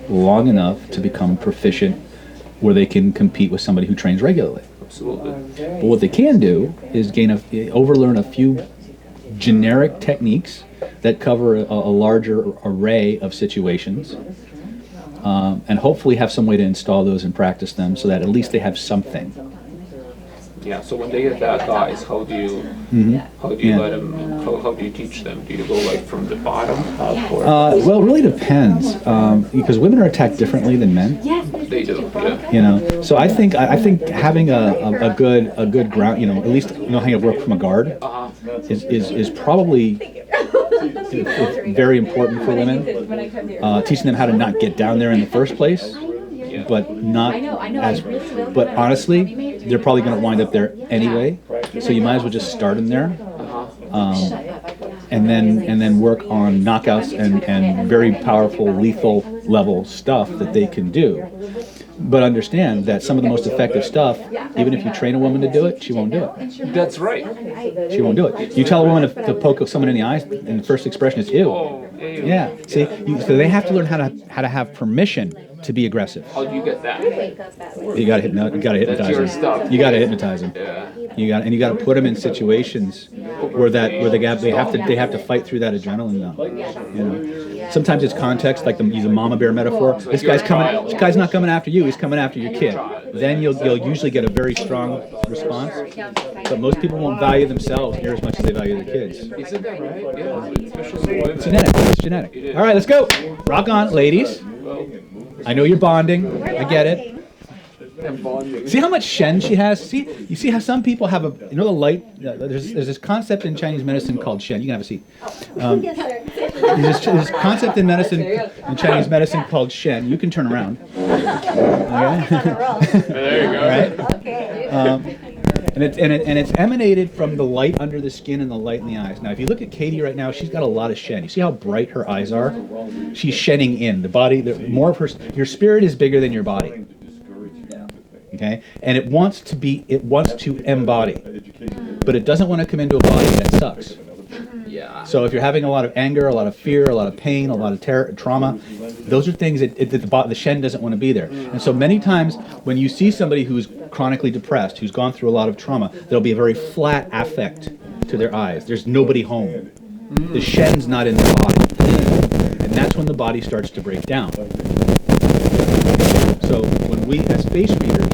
long enough to become proficient where they can compete with somebody who trains regularly. Absolutely. But what they can do is overlearn a few generic techniques that cover a larger array of situations, and hopefully have some way to install those and practice them so that at least they have something. Yeah. So when they get that, guys, how do you let them? How do you teach them? Do you go like from the bottom up, or? Well, it really depends, because women are attacked differently than men. They do. Yeah. You know, so I think having a good ground, you know, at least know how to work from a guard, is probably very important for women. Teaching them how to not get down there in the first place, but not as. But honestly, they're probably going to wind up there anyway. So you might as well just start them there, and then work on knockouts and very powerful, lethal level stuff that they can do. But understand that some of the most effective stuff, even if you train a woman to do it, she won't do it. That's right. She won't do it. You tell a woman to poke someone in the eyes, and the first expression is ew. Oh, ew. Yeah. See, so they have to learn how to have permission to be aggressive. How do you get that? You got to hypnotize That's your them. stuff. You got to hypnotize them. Yeah. You got to put them in situations where they have to fight through that adrenaline dump. You know, sometimes it's context, like use a mama bear metaphor. This guy's not coming after you. He's coming after your kid. Then you'll usually get a very strong response. But most people won't value themselves near as much as they value their kids. Isn't that right? Yeah. Especially women. It's genetic. All right, let's go. Rock on, ladies. I know you're bonding. I get it. See how much Shen she has? You see how some people have the light? There's this concept in Chinese medicine called Shen. You can have a seat. There's this concept in Chinese medicine called Shen. You can turn around. Okay? There you go. All right? Okay. And it's emanated from the light under the skin and the light in the eyes. Now, if you look at Katie right now, she's got a lot of Shen. You see how bright her eyes are? She's shedding in the body. More of your spirit is bigger than your body. Okay, and it wants to embody, but it doesn't want to come into a body that sucks. Yeah. So if you're having a lot of anger, a lot of fear, a lot of pain, a lot of trauma, those are things that the Shen doesn't want to be there. And so many times when you see somebody who's chronically depressed, who's gone through a lot of trauma, there'll be a very flat affect to their eyes. There's nobody home. The Shen's not in their body, and that's when the body starts to break down. So when we, as face readers,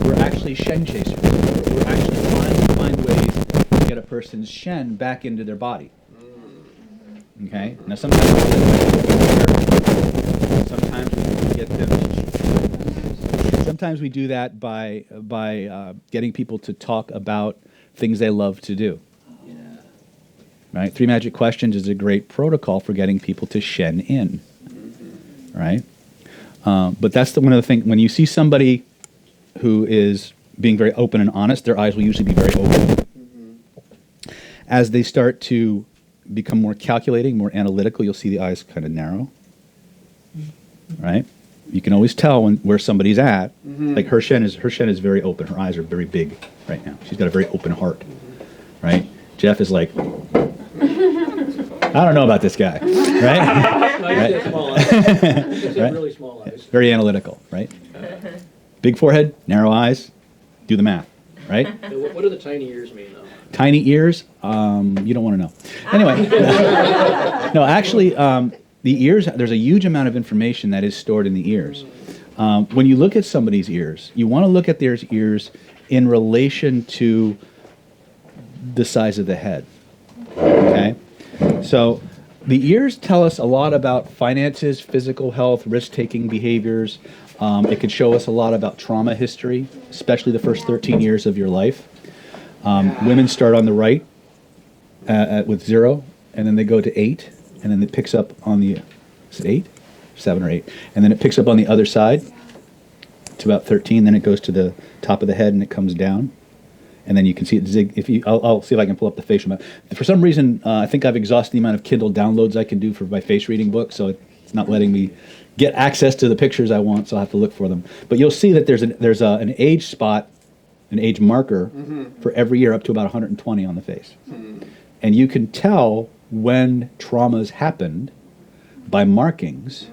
we're actually Shen chasers. We're actually trying to find ways to get a person's Shen back into their body. Okay? Now sometimes we do that. Sometimes we get them. Sometimes we do that by getting people to talk about things they love to do. Right? 3 Magic Questions is a great protocol for getting people to Shen in. Right? But that's one of the things, when you see somebody who is being very open and honest, their eyes will usually be very open. As they start to become more calculating, more analytical, you'll see the eyes kind of narrow. Right? You can always tell where somebody's at. Like her Shen is very open. Her eyes are very big right now. She's got a very open heart. Right? Jeff is like, I don't know about this guy, right? Right? Small eyes. Right? Really small eyes. Very analytical, right? Big forehead, narrow eyes, do the math, right? What do the tiny ears mean, though? Tiny ears, you don't want to know. Anyway, no, actually, the ears, there's a huge amount of information that is stored in the ears. When you look at somebody's ears, you want to look at their ears in relation to the size of the head, okay? So the ears tell us a lot about finances, physical health, risk-taking behaviors. It could show us a lot about trauma history, especially the first 13 years of your life. Women start on the right with 0, and then they go to 8, and then it picks up on the, is it 8? 7 or 8. And then it picks up on the other side to about 13, then it goes to the top of the head and it comes down. And then you can see it zig. I'll see if I can pull up the facial map. For some reason, I think I've exhausted the amount of Kindle downloads I can do for my face reading book, so it's not letting me get access to the pictures I want, so I'll have to look for them. But you'll see that there's an age spot, an age marker for every year up to about 120 on the face. And you can tell when traumas happened by markings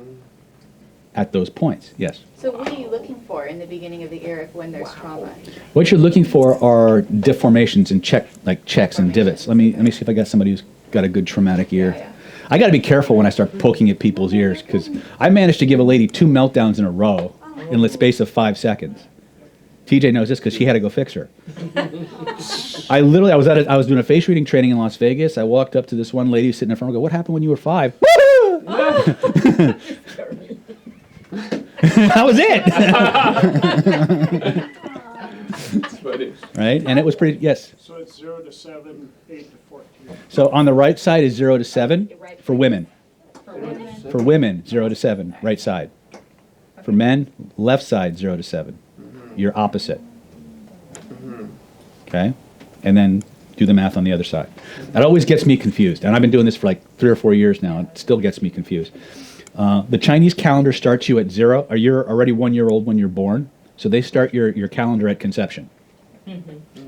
at those points. Yes. So what are you looking for in the beginning of the ear when there's trauma? What you're looking for are deformations and checks and divots. Let me see if I got somebody who's got a good traumatic ear. Yeah. I got to be careful when I start poking at people's ears, because I managed to give a lady 2 meltdowns in a row in the space of 5 seconds. TJ knows this because she had to go fix her. I was doing a face reading training in Las Vegas. I walked up to this one lady sitting in front of me. Go, what happened when you were 5? That was it. It's funny. Right, and it was pretty. Yes. So it's 0 to 7, 8 to 14. So on the right side is 0 to 7 for women. For women, 0 to 7, right side. For men, left side, 0 to 7. You're opposite. Okay? And then do the math on the other side. That always gets me confused. And I've been doing this for like 3 or 4 years now. It still gets me confused. The Chinese calendar starts you at 0, or you're already 1 year old when you're born. So they start your calendar at conception.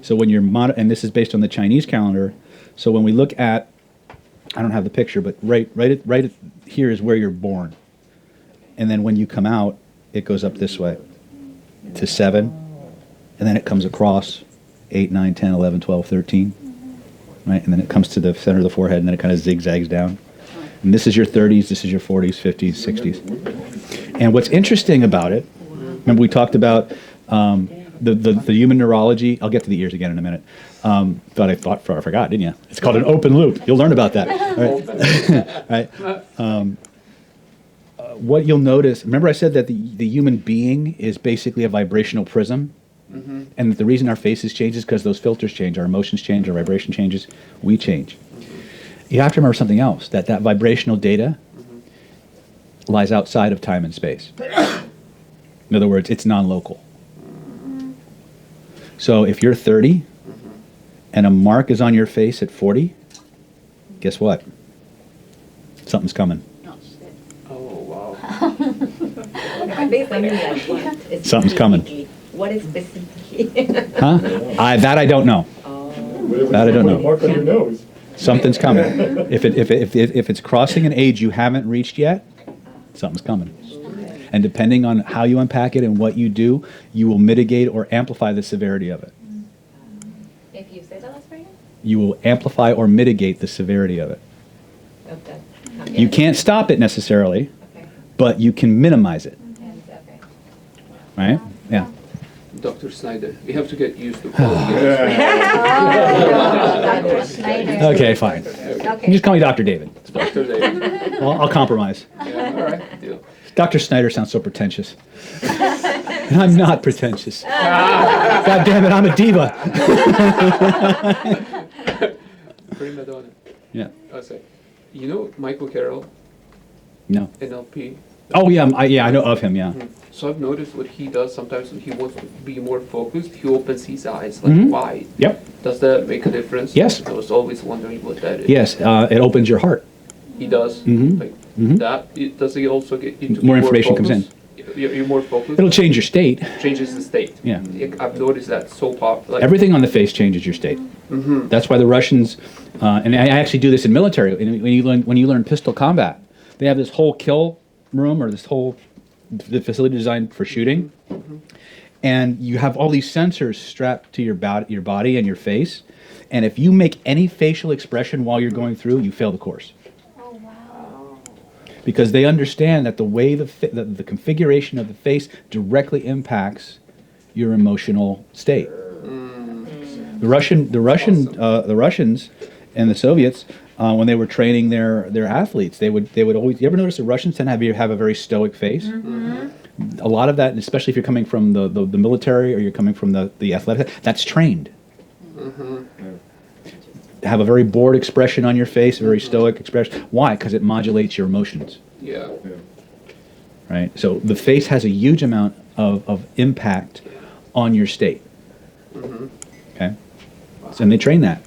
So when you're, and this is based on the Chinese calendar. So when we look at, I don't have the picture, but right here is where you're born. And then when you come out, it goes up this way to 7. And then it comes across 8, 9, 10, 11, 12, 13. Right? And then it comes to the center of the forehead, and then it kind of zigzags down. And this is your 30s, this is your 40s, 50s, 60s. And what's interesting about it, remember we talked about the human neurology. I'll get to the ears again in a minute. I forgot, didn't you? It's called an open loop. You'll learn about that. Right? Right? What you'll notice, remember I said that the human being is basically a vibrational prism? And the reason our faces change is because those filters change, our emotions change, our vibration changes, we change. You have to remember something else, that vibrational data lies outside of time and space. In other words, it's non-local. So if you're 30 and a mark is on your face at 40, guess what? Something's coming. Oh, wow. Something's coming. What is specifically? Huh? That I don't know. That I don't know. Mark on your nose. Something's coming. If it's crossing an age you haven't reached yet, something's coming. And depending on how you unpack it and what you do, you will mitigate or amplify the severity of it. If you say that last part again? You will amplify or mitigate the severity of it. Okay. You can't stop it necessarily, Okay. but you can minimize it. Okay. Right? Yeah. Dr. Snyder, we have to get used to calling you. Dr. Snyder. Okay, fine. You just call me Dr. David. Dr. David. I'll compromise. Yeah, all right. Deal. Dr. Snyder sounds so pretentious. And I'm not pretentious. God damn it, I'm a diva. Prima donna. Yeah. I say, you know Michael Carroll, No. NLP? Oh, yeah, I know of him, yeah. So I've noticed what he does sometimes when he wants to be more focused, he opens his eyes like wide. Yep. Does that make a difference? Yes. I was always wondering what that is. Yes, it opens your heart. He does. Mhm. Like Mhm. that. Does he also get you to be More information comes focused? You're more focused. It'll change your state. Changes the state. Yeah. I've noticed that so popular. Everything on the face changes your state. That's why the Russians, and I actually do this in military. When you learn pistol combat, they have this whole kill room or this whole the facility designed for shooting, and you have all these sensors strapped to your body and your face, and if you make any facial expression while you're going through, you fail the course. Oh, wow. Because they understand that the way the configuration of the face directly impacts your emotional state. The Russians and the Soviets, when they were training their athletes, they would always. You ever notice the Russians tend to have a very stoic face? A lot of that, especially if you're coming from the military or you're coming from the athletic, that's trained. To have a very bored expression on your face, a very stoic expression. Why? Because it modulates your emotions. Yeah. Right? So the face has a huge amount of impact on your state. Okay? So, and they train that.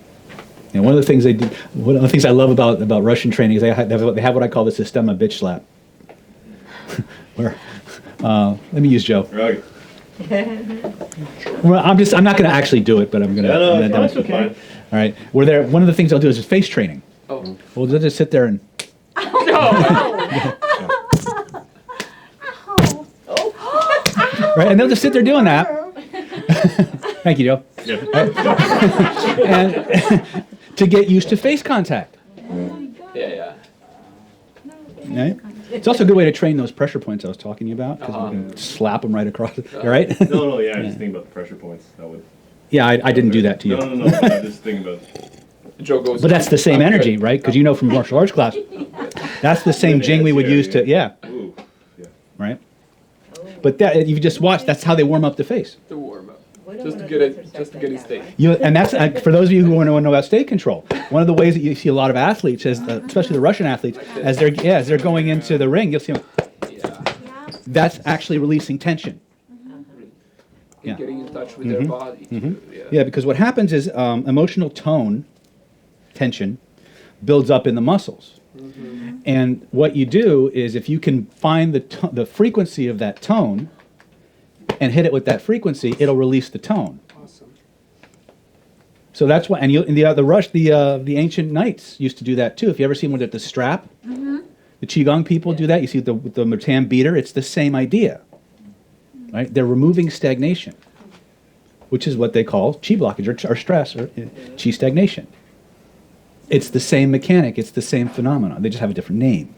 And one of the things they do, one of the things I love about Russian training is they have what I call the Sistema bitch slap. Where, let me use Joe. Right. Well, I'm not going to actually do it, but I'm going to. No, that's okay. All right. One of the things I'll do is face training. Oh. We'll just sit there and. right? And they'll just sit there doing that. Thank you, Joe. And to get used to face contact. Yeah. Right? It's also a good way to train those pressure points I was talking about, because you can slap them right across. Right? No, yeah, I just think about the pressure points. That would. Yeah, I didn't do that to you. No, but I'm just thinking about. Joe goes. But that's the same energy, right? Because you know from martial arts class, that's the same Jing we would use to, Ooh, yeah. right? But that you just watch. That's how they warm up the face. To warm up. We don't Just to wanna get do it, exercise just to like get it that, steady. right? You and that's for those of you who want to know about state control. One of the ways that you see a lot of athletes, especially the Russian athletes, as they're going into the ring, you'll see them. Yeah. That's actually releasing tension. And getting in touch with their body. Too. Yeah, because what happens is emotional tone, tension, builds up in the muscles. And what you do is if you can find the frequency of that tone and hit it with that frequency, it'll release the tone. Awesome. So that's why, and the ancient knights used to do that too. If you ever see one with the strap, the Qigong people do that. You see with the Mertan beater, it's the same idea. Right? They're removing stagnation, which is what they call Qi blockage or stress or Qi stagnation. It's the same mechanic, it's the same phenomenon. They just have a different name.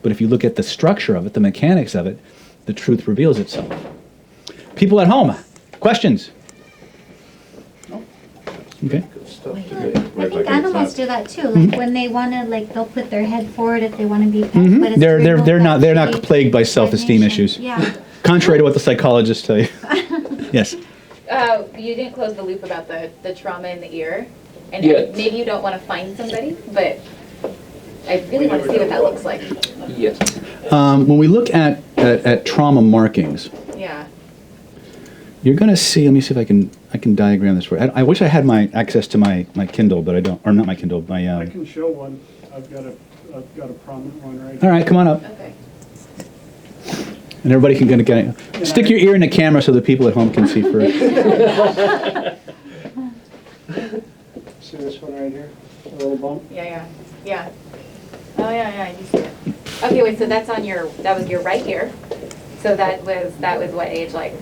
But if you look at the structure of it, the mechanics of it, the truth reveals itself. People at home, questions? Okay. I think animals do that too. Like when they want to, like they'll put their head forward if they want to be pet. But it's They're removal not of plagued by self-esteem stagnation. issues. Yeah. Contrary to what the psychologists tell you. Yes. You didn't close the loop about the trauma in the ear. And Yes. maybe you don't want to find somebody, but I really want to see what that looks like. Yes. When we look at trauma markings, Yeah. you're going to see. Let me see if I can diagram this for you. I wish I had my access to my Kindle, but I don't. Or not my Kindle. I can show one. I've got a prominent one right All here. right, come on up, Okay. and everybody can get it. Stick your ear in the camera so the people at home can see first. See this one right here? A little bump? Yeah. Oh, yeah, you see it. Okay, wait, so that was your right ear. So that was what age, like,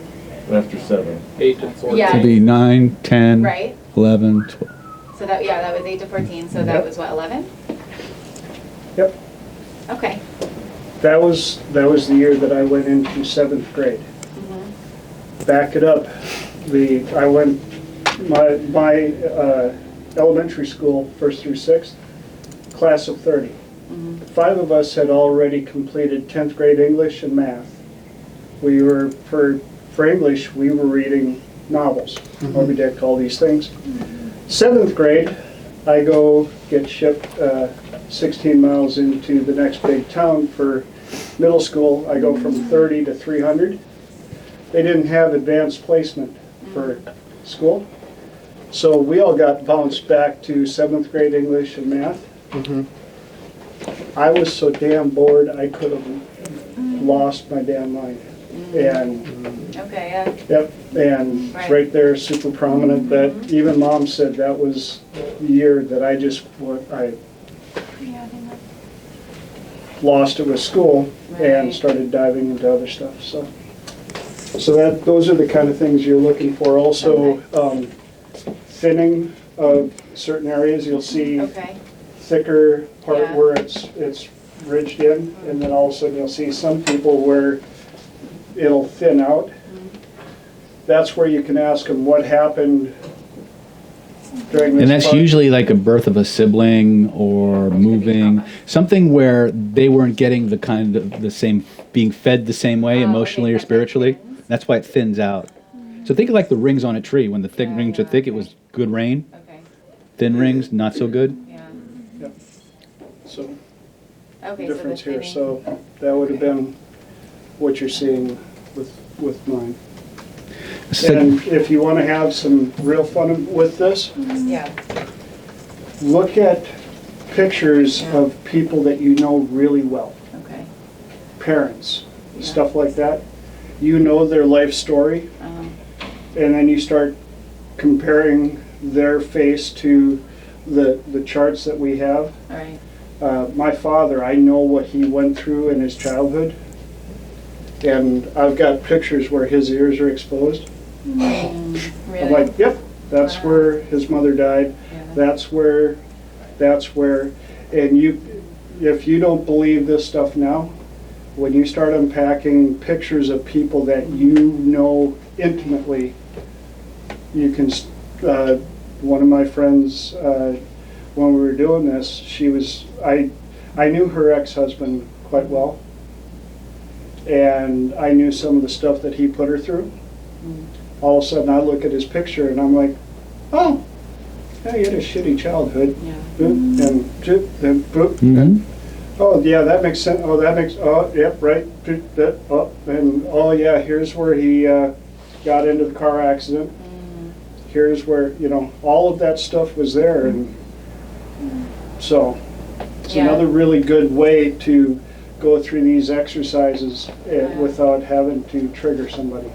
After 7. 8 to 14. Yeah. It'd be 9, 10, right? 11, 12. So that was 8 to 14, so that Yep. was what, 11? Yep. Okay. That was the year that I went into 7th grade. Back it up. I went, my elementary school, 1st through 6th, class of 30. 5 of us had already completed 10th grade English and math. We were, for English, we were reading novels, Moby Dick, all these things. 7th grade, I go get shipped 16 miles into the next big town for middle school. I go from 30 to 300. They didn't have advanced placement for school. So we all got bounced back to 7th grade English and math. I was so damn bored, I could have lost my damn mind. And, Okay, yeah. yep, and Right. right there, super prominent, that even Mom said that was the year that I lost it with school and Right. started diving into other stuff, so. So those are the kind of things you're looking for. Also, thinning of certain areas, you'll see Okay. thicker part Yeah. where it's ridged in, and then all of a sudden you'll see some people where it'll thin out. That's where you can ask them what happened during this And that's part. usually like a birth of a sibling or moving, something where they weren't getting the same, being fed the same way emotionally or spiritually. That's why it thins out. So think of like the rings on a tree. When the thick rings are thick, it was good rain. Okay. Thin rings, not so good. Yeah. So, Okay, difference so the here, thinning. so that would have been what you're seeing with mine. It's like- And if you want to have some real fun with this, Yeah. look at pictures of people that you know really well, Okay. parents, stuff like that. You know their life story, and then you start comparing their face to the charts that we have. All right. My father, I know what he went through in his childhood, And I've got pictures where his ears are exposed. I'm Really? like, yep, that's Wow. where his mother died. Yeah. That's where, and if you don't believe this stuff now, when you start unpacking pictures of people that you know intimately, you can, one of my friends, when we were doing this, I knew her ex-husband quite well. And I knew some of the stuff that he put her through. All of a sudden I look at his picture and I'm like, oh, yeah, you had a shitty childhood. Yeah. And boop, Mhm. oh yeah, that makes sense. Oh, that makes, oh, yep, right. Oh, and oh yeah, here's where he got into the car accident. Here's where, all of that stuff was there. And so it's Yeah. another really good way to go through these exercises without having to trigger somebody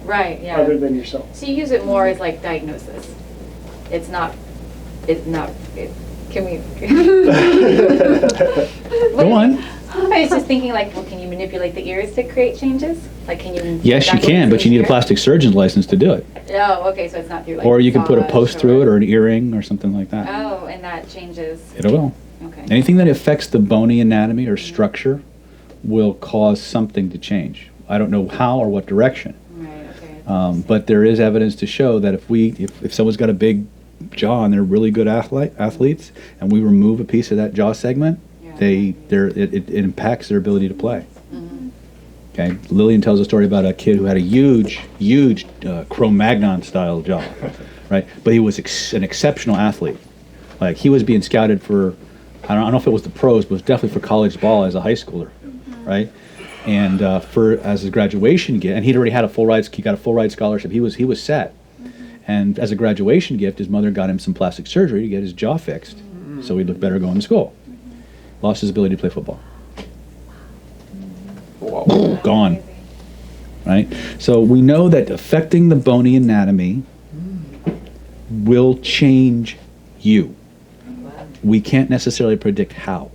Right, yeah. other than yourself. So you use it more as like diagnosis. It's not, can we? Go on. I was just thinking like, well, can you manipulate the ears to create changes? Like, can you? Yes, you can, but you need a plastic surgeon's license to do it. Oh, okay, so it's not through like. Or you can put a massage post through it or an earring or something like that. Oh, and that changes, It will. okay. Anything that affects the bony anatomy or structure will cause something to change. I don't know how or what direction. Right, okay. But there is evidence to show that if someone's got a big jaw and they're really good athletes, and we remove a piece of that jaw segment, Yeah. it impacts their ability to play. Okay, Lillian tells a story about a kid who had a huge Cro-Magnon style jaw, right? But he was an exceptional athlete. Like he was being scouted for, I don't know if it was the pros, but it was definitely for college ball as a high schooler, right? And as a graduation gift, and he'd already had he got a full ride scholarship. He was set. And as a graduation gift, his mother got him some plastic surgery to get his jaw fixed, so he'd look better going to school. Lost his ability to play football. Wow. Gone. Right? So we know that affecting the bony anatomy will change you. We can't necessarily predict how.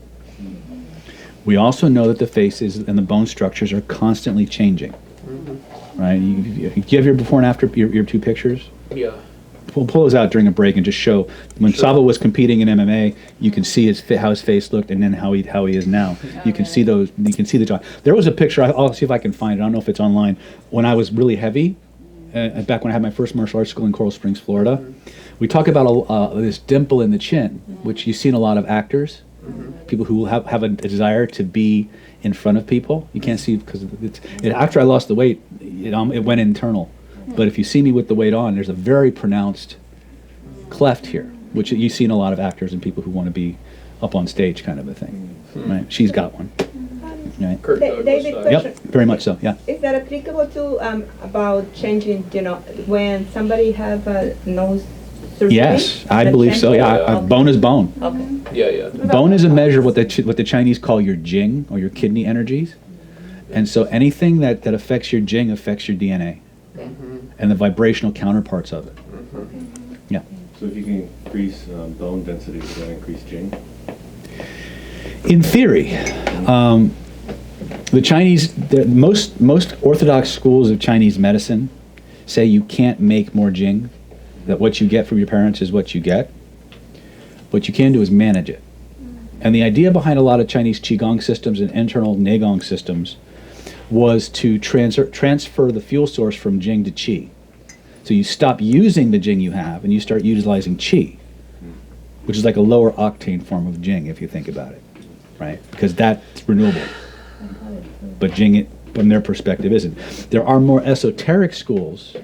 We also know that the faces and the bone structures are constantly changing. Right? Do you have your before and after, your two pictures? Yeah. We'll pull those out during a break and just show when Sava was competing in MMA. You can see how his face looked, and then how he is now. You can see those. You can see the jaw. There was a picture. I'll see if I can find it. I don't know if it's online. When I was really heavy, back when I had my first martial arts school in Coral Springs, Florida, we talk about this dimple in the chin, which you see in a lot of actors. People who have a desire to be in front of people. You can't see because after I lost the weight, it went internal. But if you see me with the weight on, there's a very pronounced cleft here, which you see in a lot of actors and people who want to be up on stage, kind of a thing. Right? She's got one. Right? Kirk Douglas David, style. question. Yep, very much so. Yeah. Is that applicable to about changing, when somebody have a nose surgery? Yes, I The believe so. change? Yeah, Okay. bone is bone. Okay. Yeah. Bone is a measure of what the Chinese call your Jing, or your kidney energies. And so anything that affects your Jing affects your DNA and the vibrational counterparts of it. Yeah. So if you can increase bone density, would that increase Jing? In theory, most orthodox schools of Chinese medicine say you can't make more Jing, that what you get from your parents is what you get. What you can do is manage it. And the idea behind a lot of Chinese Qigong systems and internal Neigong systems was to transfer the fuel source from Jing to Qi. So you stop using the Jing you have and you start utilizing Qi, which is like a lower octane form of Jing if you think about it, right? Because that's renewable. But Jing, from their perspective, isn't. There are more esoteric schools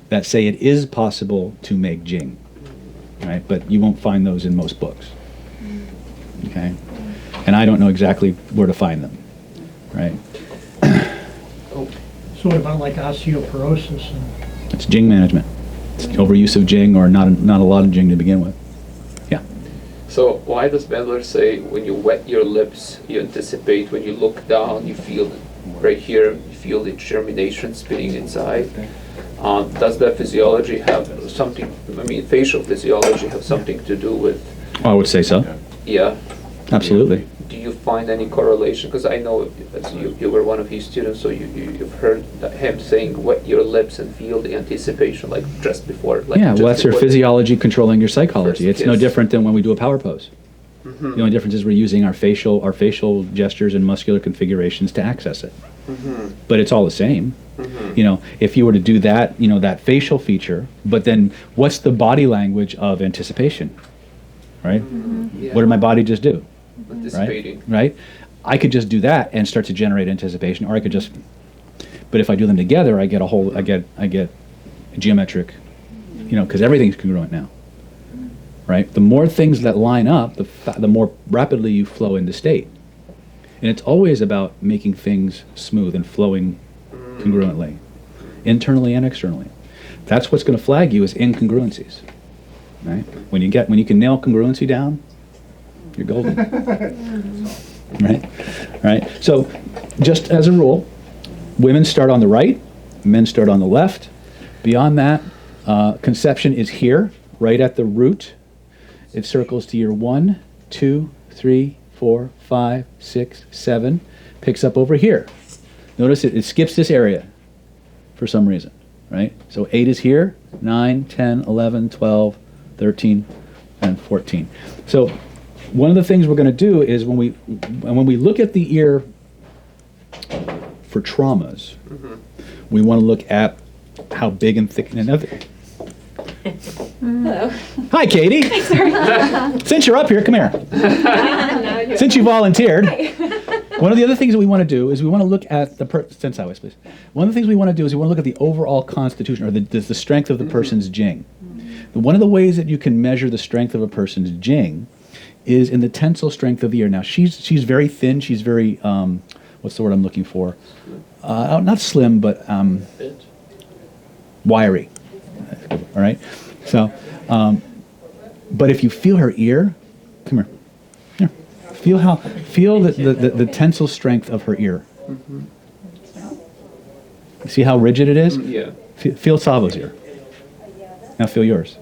that say it is possible to make Jing, right? But you won't find those in most books, okay? And I don't know exactly where to find them, right? So what about like osteoporosis? And It's Jing management. It's overuse of Jing or not a lot of Jing to begin with. Yeah. So why does Bendler say when you wet your lips, you anticipate when you look down, you feel right here, you feel the germination spinning inside? Does that physiology have something, facial physiology have something to do with, I would say so. yeah? Absolutely. do you find any correlation? Because I know as you were one of his students, so you've heard him saying wet your lips and feel the anticipation, like just before. Like Yeah, just well, that's your before the- physiology controlling your psychology. First It's no kiss. different than when we do a power pose. Mhm. The only difference is we're using our facial gestures and muscular configurations to access it. Mhm. But it's all the same. Mhm. You know, if you were to do that, you know, that facial feature, but then what's the body language of anticipation? Right? Yeah. What did my body just do? Anticipating. Right? I could just do that and start to generate anticipation, or I could just. But if I do them together, I get a whole. I get geometric. You know, because everything's congruent now. Right? The more things that line up, the more rapidly you flow into state. And it's always about making things smooth and flowing congruently, internally and externally. That's what's going to flag you as incongruencies. Right? When you can nail congruency down, you're golden. Right? Right? So, just as a rule, women start on the right, men start on the left. Beyond that, conception is here, right at the root. It circles to year 1, 2, 3, 4, 5, 6, 7, picks up over here. Notice it skips this area for some reason, right? So 8 is here, 9, 10, 11, 12, 13, and 14. So one of the things we're going to do is when we look at the ear for traumas, we want to look at how big and thick and another. Hello. Hi, Katie. Since you're up here, come here. Since you volunteered, one of the other things that we want to do is we want to look at the stand sideways, please. One of the things we want to do is we want to look at the overall constitution, or the strength of the person's Jing. One of the ways that you can measure the strength of a person's Jing is in the tensile strength of the ear. Now, she's very thin. She's very what's the word I'm looking for? Not slim, but wiry. All right. So, but if you feel her ear, come here. Here. Feel the tensile strength of her ear. You see how rigid it is? Yeah. Feel Savo's ear. Now feel yours.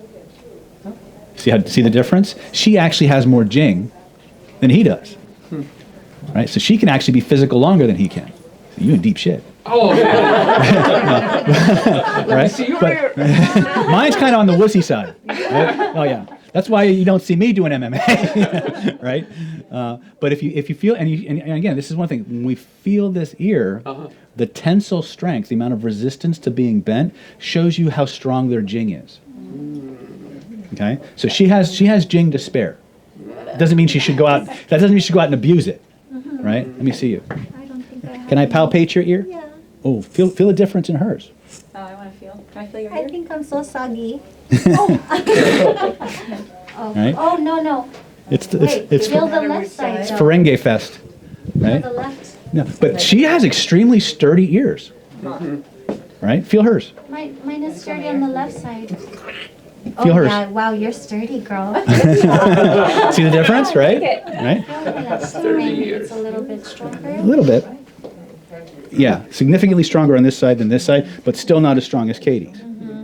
See the difference? She actually has more Jing than he does. Right? So she can actually be physical longer than he can. So you in deep shit. Oh, Right? see your But- ear. Mine's kind of on the wussy side. Right? Oh yeah, that's why you don't see me doing MMA, right? But if you feel, and again, this is one thing. When we feel this ear, the tensile strength, the amount of resistance to being bent, shows you how strong their Jing is. Okay, so she has Jing to spare. Doesn't mean she should go out. That doesn't mean she should go out and abuse it, right? Let me see you. I don't think I have. Can I palpate your ear? Yeah. Oh, feel a difference in hers. Oh, I want to feel. Can I feel your I ear? think I'm so soggy. Oh, Right? oh no. It's Wait, it's feel the left side. though. Ferengi Fest, Feel right? the left. No, but she has extremely sturdy ears, right? Feel hers. Mine is sturdy on the left side. Feel hers. Yeah, wow, you're sturdy, girl. See the difference, right? it. Right? Maybe it's a little bit stronger. A little bit. Yeah, significantly stronger on this side than this side, but still not as strong as Katie's,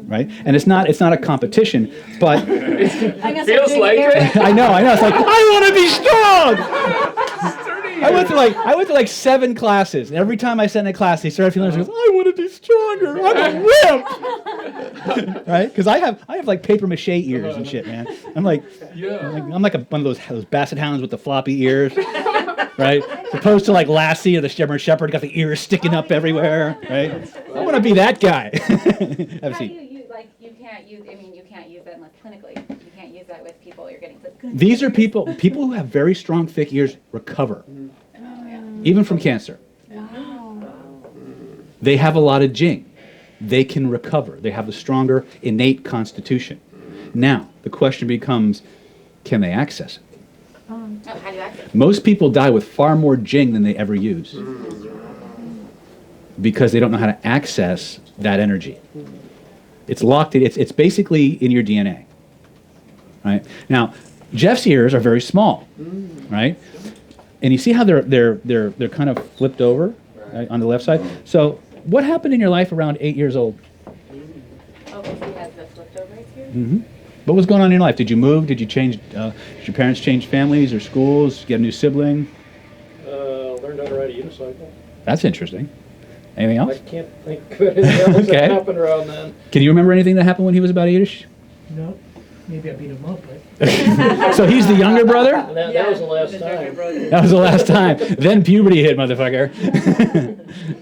right? And it's not a competition, but Feels like it. I know. It's like I want to be strong. I went to like 7 classes, and every time I sat in a class, they started feeling. She goes, I want to be stronger. I'm a wimp, right? Because I have like paper mache ears and shit, man. I'm like one of those basset hounds with the floppy ears, right? Opposed to like Lassie or the German Shepherd, got the ears sticking up everywhere, right? I want to be that guy. Have a How do seat. you like? You can't use. I mean, you can't use that unless clinically. You can't use that with people you're getting. These are people who have very strong, thick ears recover, even from cancer. They have a lot of Jing. They can recover. They have a stronger innate constitution. Now, the question becomes, can they access it? Oh, how do you access? Most people die with far more Jing than they ever use because they don't know how to access that energy. It's locked. It's basically in your DNA. Right? Now, Jeff's ears are very small, right? And you see how they're kind of flipped over, right, on the left side. So, what happened in your life around 8 years old? Oh, because he has the flipped over here. Mm-hmm. What was going on in your life? Did you move? Did you change? Did your parents change families or schools? Get a new sibling? motorcycle. That's interesting. Anything I else? can't think of anything else Okay. that happened around then. Can you remember anything that happened when he was about 8ish? No, maybe I beat him up, but So he's the younger brother? That was the last time. That was the last time. Then puberty hit, motherfucker.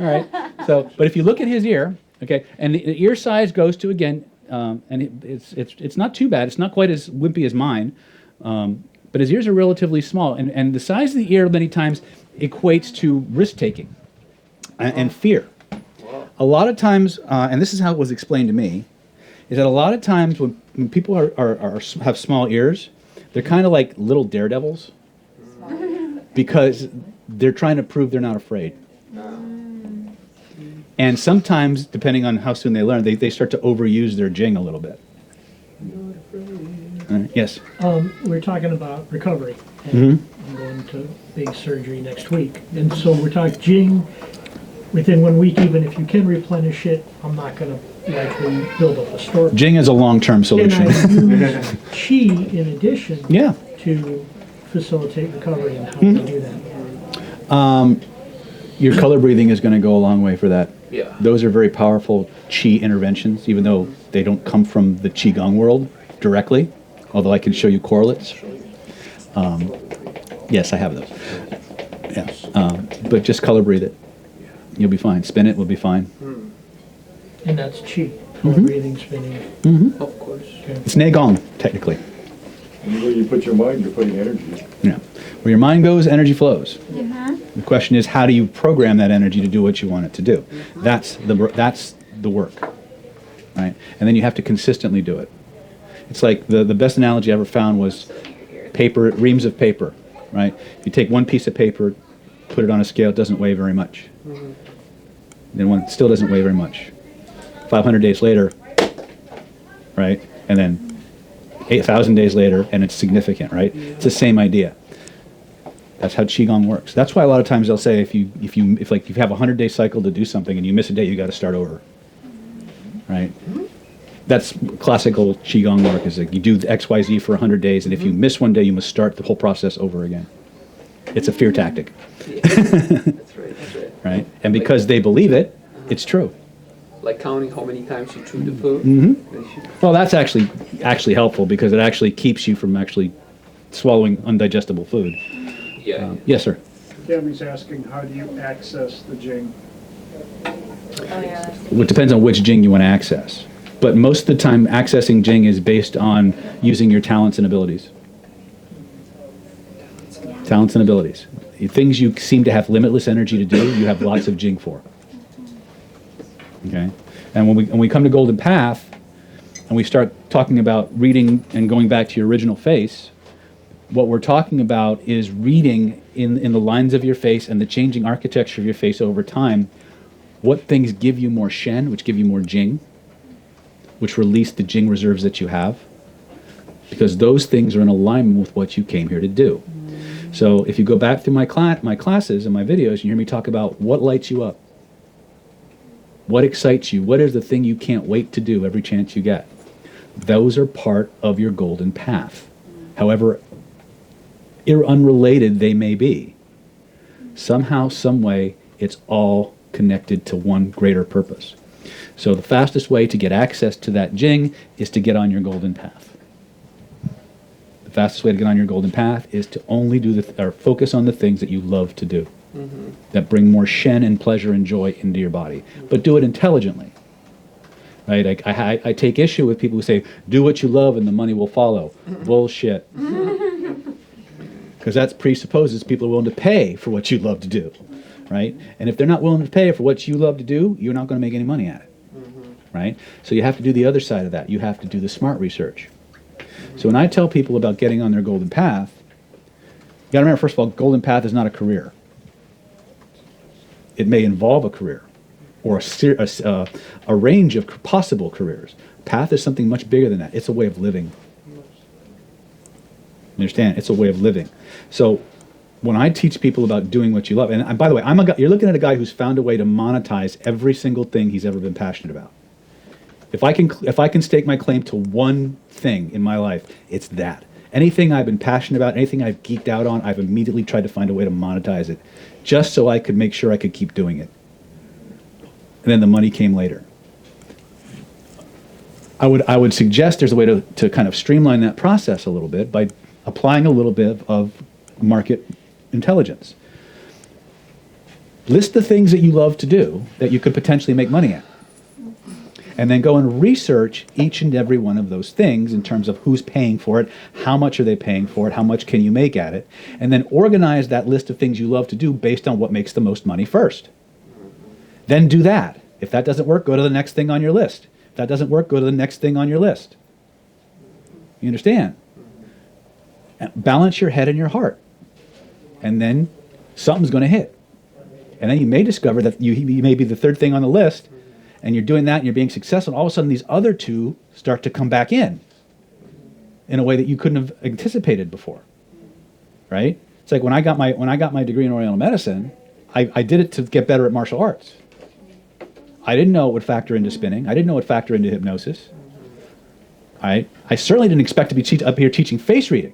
All right. So, but if you look at his ear, okay, and the ear size goes to, again, and it's not too bad. It's not quite as wimpy as mine, but his ears are relatively small, and the size of the ear many times equates to risk taking and fear. A lot of times, and this is how it was explained to me, is that a lot of times when people have small ears, they're kind of like little daredevils because they're trying to prove they're not afraid. And sometimes, depending on how soon they learn, they start to overuse their Jing a little bit. Yes? we're talking about recovery. Mhm. And I'm going to big surgery next week. And so we're talking Jing, within 1 week, even if you can replenish it, I'm not going to likely build up a store. Jing is a long-term And solution. I use Qi in addition Yeah. to facilitate recovery, and how do I do that? Your color breathing is going to go a long way for that. Yeah. Those are very powerful Qi interventions, even though they don't come from the Qigong world directly, although I can show you correlates. Yes, I have those. Yeah. But just color breathe it. You'll be fine. Spin it, we'll be fine. And that's Qi, color breathing, spinning. Of course. It's Neigong, technically. Where you put your mind, you're putting energy. Yeah. Where your mind goes, energy flows. The question is, how do you program that energy to do what you want it to do? That's the work, right? And then you have to consistently do it. It's like the best analogy I ever found was paper, reams of paper, right? You take one piece of paper, put it on a scale, it doesn't weigh very much. Then one still doesn't weigh very much. 500 days later, right? And then 8,000 days later, and it's significant, right? It's the same idea. That's how Qigong works. That's why a lot of times they'll say if you have a 100-day cycle to do something and you miss a day, you got to start over, right? That's classical Qigong work. Is like you do X, Y, Z for 100 days, and if you miss one day, you must start the whole process over again. It's a fear tactic, Yeah. That's right. That's right. right? And because they believe it, it's true. Like counting how many times you chew the food. Well, that's actually helpful because it actually keeps you from actually swallowing undigestible food. Yeah. Yes, sir. Tammy's asking, how do you access the Jing? Oh, yeah. It depends on which Jing you want to access. But most of the time, accessing Jing is based on using your talents and abilities. Talents and abilities. Things you seem to have limitless energy to do, you have lots of Jing for. Okay? And when we come to Golden Path, and we start talking about reading and going back to your original face, what we're talking about is reading in the lines of your face and the changing architecture of your face over time, what things give you more Shen, which give you more Jing, which release the Jing reserves that you have, because those things are in alignment with what you came here to do. So if you go back through my classes and my videos, you hear me talk about what lights you up, what excites you, what is the thing you can't wait to do every chance you get. Those are part of your golden path. However unrelated they may be, somehow, some way, it's all connected to one greater purpose. So the fastest way to get access to that Jing is to get on your golden path. The fastest way to get on your golden path is to only do or focus on the things that you love to do, that bring more Shen and pleasure and joy into your body, but do it intelligently. Right? I take issue with people who say, do what you love and the money will follow. Bullshit. Because that presupposes people are willing to pay for what you love to do, right? And if they're not willing to pay for what you love to do, you're not going to make any money at it, right? So you have to do the other side of that. You have to do the smart research. So when I tell people about getting on their golden path, you got to remember, first of all, golden path is not a career. It may involve a career or a range of possible careers. Path is something much bigger than that. It's a way of living. You understand? It's a way of living. So when I teach people about doing what you love, and by the way, you're looking at a guy who's found a way to monetize every single thing he's ever been passionate about. If I can stake my claim to one thing in my life, it's that. Anything I've been passionate about, anything I've geeked out on, I've immediately tried to find a way to monetize it just so I could make sure I could keep doing it. And then the money came later. I would suggest there's a way to kind of streamline that process a little bit by applying a little bit of market intelligence. List the things that you love to do that you could potentially make money at. And then go and research each and every one of those things in terms of who's paying for it, how much are they paying for it, how much can you make at it, and then organize that list of things you love to do based on what makes the most money first. Then do that. If that doesn't work, go to the next thing on your list. If that doesn't work, go to the next thing on your list. You understand? Balance your head and your heart. And then something's going to hit. And then you may discover that you may be the third thing on the list, and you're doing that and you're being successful, and all of a sudden these other two start to come back in a way that you couldn't have anticipated before. Right? It's like when I got my degree in Oriental medicine, I did it to get better at martial arts. I didn't know it would factor into spinning. I didn't know it would factor into hypnosis. I certainly didn't expect to be up here teaching face reading.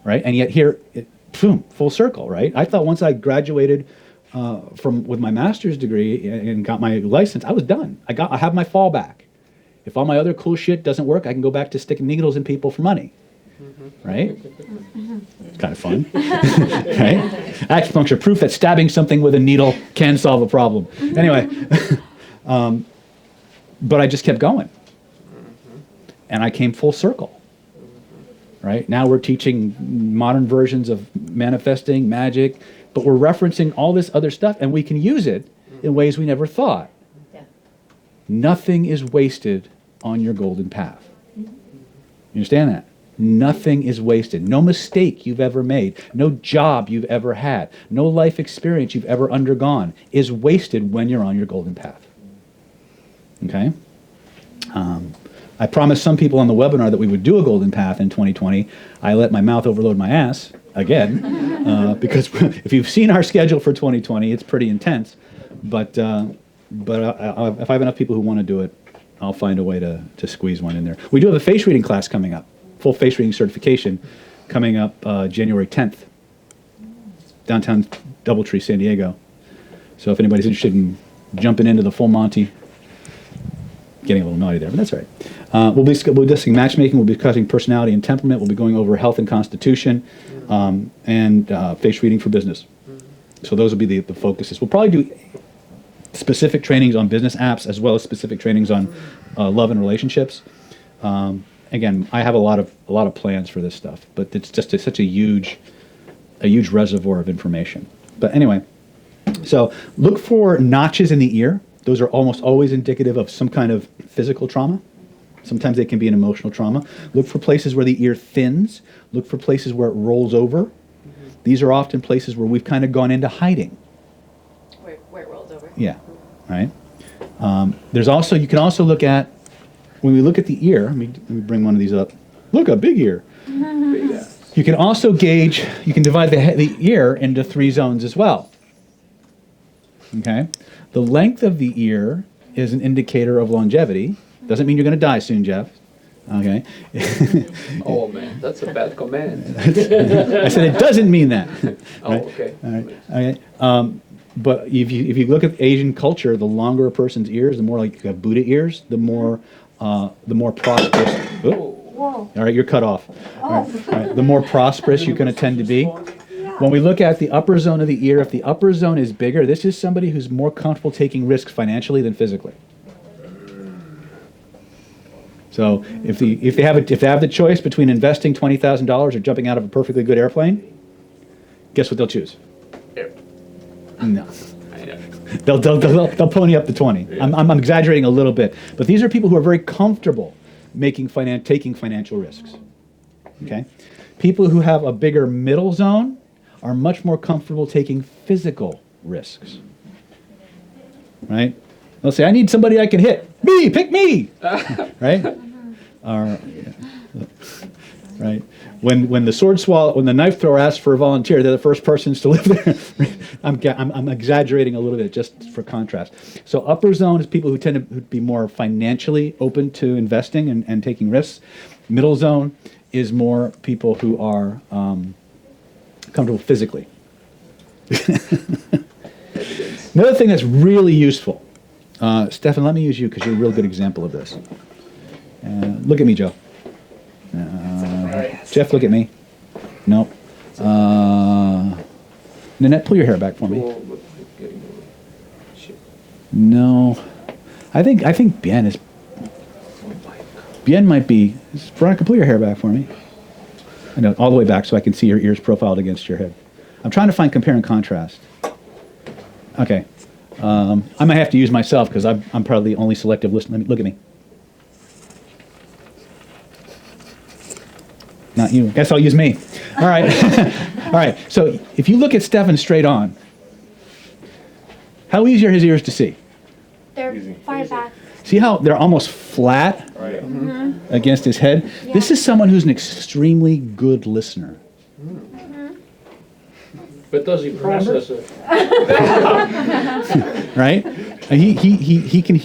Right? And yet here, boom, full circle, right? I thought once I graduated with my master's degree and got my license, I was done. I have my fallback. If all my other cool shit doesn't work, I can go back to sticking needles in people for money. Right? It's kind of fun. Right? Acupuncture, proof that stabbing something with a needle can solve a problem. Anyway, but I just kept going. And I came full circle. Right? Now we're teaching modern versions of manifesting, magic, but we're referencing all this other stuff, and we can use it in ways we never thought. Yeah. Nothing is wasted on your golden path. You understand that? Nothing is wasted. No mistake you've ever made, no job you've ever had, no life experience you've ever undergone is wasted when you're on your golden path. Okay? I promised some people on the webinar that we would do a golden path in 2020. I let my mouth overload my ass again, because if you've seen our schedule for 2020, it's pretty intense. But if I have enough people who want to do it, I'll find a way to squeeze one in there. We do have a face reading class coming up, full face reading certification, coming up January 10th, downtown Doubletree, San Diego. So if anybody's interested in jumping into the full Monty, getting a little naughty there, but that's all right. We'll be discussing matchmaking, we'll be discussing personality and temperament, we'll be going over health and constitution, and face reading for business. So those will be the focuses. We'll probably do specific trainings on business apps as well as specific trainings on love and relationships. Again, I have a lot of plans for this stuff, but it's just such a huge reservoir of information. But anyway, so look for notches in the ear. Those are almost always indicative of some kind of physical trauma. Sometimes they can be an emotional trauma. Look for places where the ear thins. Look for places where it rolls over. These are often places where we've kind of gone into hiding. Where it rolls over. Yeah, right. You can also look at, when we look at the ear, let me bring one of these up. Look, a big ear. You can also gauge, you can divide the ear into 3 zones as well. Okay? The length of the ear is an indicator of longevity. Doesn't mean you're going to die soon, Jeff. Okay? Oh man, that's a bad command. I said it doesn't mean that. Oh, Right? okay. All right. Okay. But if you look at Asian culture, the longer a person's ears, the more like you have Buddha ears, the more prosperous. Whoa. All right, you're cut off. All right. The more prosperous you're going to tend to be. When we look at the upper zone of the ear, if the upper zone is bigger, this is somebody who's more comfortable taking risks financially than physically. So if they have the choice between investing $20,000 or jumping out of a perfectly good airplane, guess what they'll choose? No. I know. They'll pony up the 20. Yeah. I'm exaggerating a little bit, but these are people who are very comfortable taking financial risks. Okay, people who have a bigger middle zone are much more comfortable taking physical risks. Right? They'll say, "I need somebody I can hit. Me, pick me." Right? Right? When the knife thrower asks for a volunteer, they're the first persons to live there. I'm exaggerating a little bit just for contrast. So upper zone is people who tend to be more financially open to investing and taking risks. Middle zone is more people who are comfortable physically. Evidence. Another thing that's really useful, Stefan, let me use you because you're a real good example of this. Look at me, Joe. Jeff, look at me. Nope. Nanette, pull your hair back for me. Cool, but getting away. Shit. No. I think Bien might be. Veronica, pull your hair back for me. I know, all the way back so I can see your ears profiled against your head. I'm trying to find compare and contrast. Okay. I might have to use myself because I'm probably the only selective listener. Look at me. Not you. Guess I'll use me. All right. All right. So if you look at Stefan straight on, how easy are his ears to see? They're far back. See how they're almost flat against his head? Yeah. This is someone who's an extremely good listener. But does he process it? Right? And he can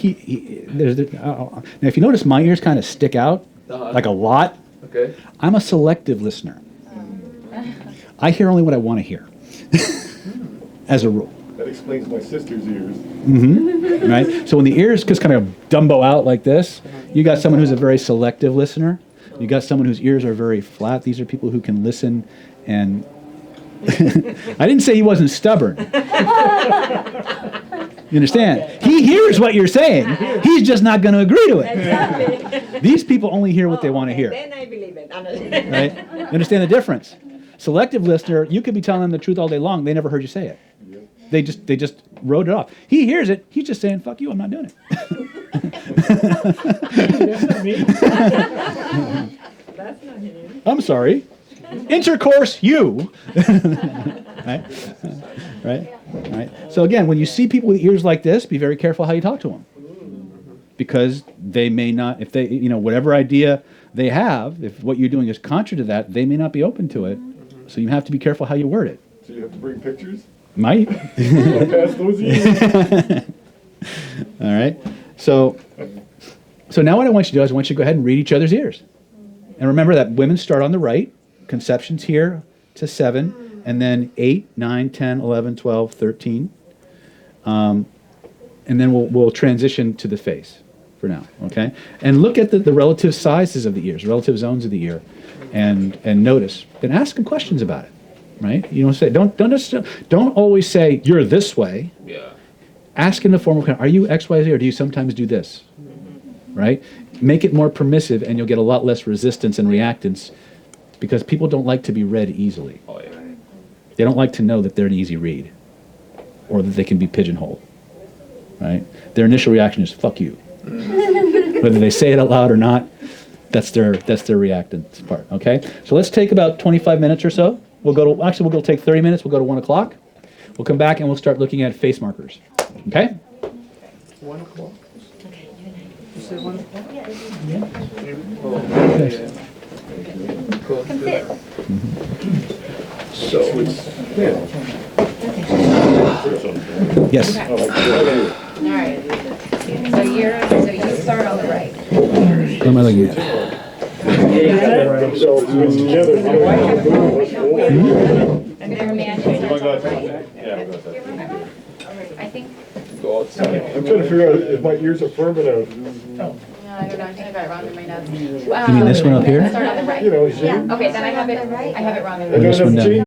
now if you notice my ears kind of stick out like a lot. Okay. I'm a selective listener. I hear only what I want to hear. As a rule. That explains my sister's ears. Right? So when the ears just kind of Dumbo out like this, you got someone who's a very selective listener. You got someone whose ears are very flat. These are people who can listen and I didn't say he wasn't stubborn. You understand? He hears what you're saying. He's just not going to agree to it. Exactly. These people only hear what they want to hear. Then I believe it. Right? You understand the difference? Selective listener, you could be telling them the truth all day long. They never heard you say it. They just wrote it off. He hears it. He's just saying, "Fuck you, I'm not doing it." That's not him. I'm sorry. Intercourse, you. Right? Right? Right? So again, when you see people with ears like this, be very careful how you talk to them. Because they may not, if they, whatever idea they have, if what you're doing is contrary to that, they may not be open to it. So you have to be careful how you word it. So you have to bring pictures? Might. I pass those ears? All right. So now what I want you to do is I want you to go ahead and read each other's ears. And remember that women start on the right, conception's here to 7, and then 8, 9, 10, 11, 12, 13. And then we'll transition to the face for now, okay? And look at the relative sizes of the ears, relative zones of the ear, and notice. Then ask them questions about it, right? You don't say, don't always say, you're this way. Yeah. Ask in the formal kind, are you X, Y, Z, or do you sometimes do this? Right? Make it more permissive, and you'll get a lot less resistance and reactance, because people don't like to be read easily. Oh, yeah. They don't like to know that they're an easy read, or that they can be pigeonholed. Right? Their initial reaction is "fuck you," whether they say it out loud or not. That's their reactance part. Okay. So let's take about 25 minutes or so. We'll go take 30 minutes. We'll go to 1 o'clock. We'll come back and we'll start looking at face markers. Okay. 1 o'clock? Okay. You said 1 o'clock? Cool. Can fit. So, Yes. All right. So you start on the right. What am I looking at? So it's together. And then Amanda starts on the right. Yeah. I think, go outside. I'm trying to figure out if my ears are firm enough. I don't know, I think I got it wrong in my notes. You mean this one up here? Start on the right. You know, Jing. Okay, then I have it wrong in I my don't This one have down Jing.